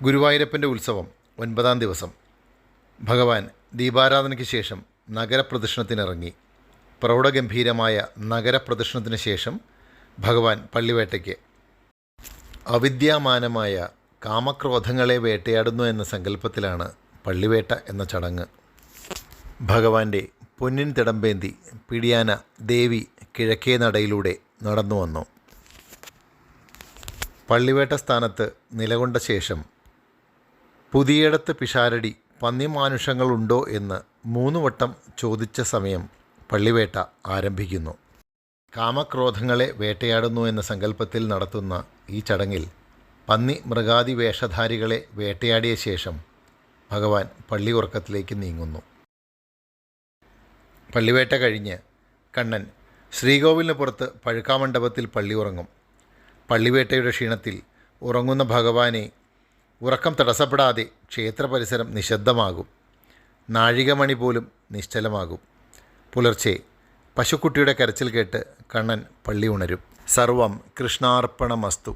ഗുരുവായൂരപ്പൻ്റെ ഉത്സവം 9-ാം ദിവസം. ഭഗവാൻ ദീപാരാധനയ്ക്ക് ശേഷം നഗരപ്രദക്ഷിണത്തിനിറങ്ങി. പ്രൗഢഗംഭീരമായ നഗരപ്രദക്ഷിണത്തിന് ശേഷം ഭഗവാൻ പള്ളിവേട്ടയ്ക്ക്. അവിദ്യാമാനമായ കാമക്രോധങ്ങളെ വേട്ടയാടുന്നു എന്ന സങ്കല്പത്തിലാണ് പള്ളിവേട്ട എന്ന ചടങ്ങ്. ഭഗവാന്റെ പൊന്നിൻ തിടമ്പേന്തി പിടിയാന ദേവി കിഴക്കേ നടയിലൂടെ നടന്നു വന്നു. പള്ളിവേട്ട സ്ഥാനത്ത് നിലകൊണ്ട ശേഷം പുതിയടത്ത് പിഷാരടി പന്നിമാനുഷങ്ങളുണ്ടോ എന്ന് 3 വട്ടം ചോദിച്ച സമയം പള്ളിവേട്ട ആരംഭിക്കുന്നു. കാമക്രോധങ്ങളെ വേട്ടയാടുന്നു എന്ന സങ്കല്പത്തിൽ നടത്തുന്ന ഈ ചടങ്ങിൽ പന്നി മൃഗാദി വേഷധാരികളെ വേട്ടയാടിയ ശേഷം ഭഗവാൻ പള്ളി ഉറക്കത്തിലേക്ക് നീങ്ങുന്നു. പള്ളിവേട്ട കഴിഞ്ഞ് കണ്ണൻ ശ്രീകോവിലിന് പുറത്ത് പഴുക്കാമണ്ഡപത്തിൽ പള്ളി ഉറങ്ങും. പള്ളിവേട്ടയുടെ ക്ഷീണത്തിൽ ഉറങ്ങുന്ന ഭഗവാനെ ഉറക്കം തടസ്സപ്പെടാതെ ക്ഷേത്ര പരിസരം നിശബ്ദമാകും. നാഴികമണി പോലും നിശ്ചലമാകും. പുലർച്ചെ പശുക്കുട്ടിയുടെ കരച്ചിൽ കേട്ട് കണ്ണൻ പള്ളി ഉണരും. സർവം കൃഷ്ണാർപ്പണമസ്തു.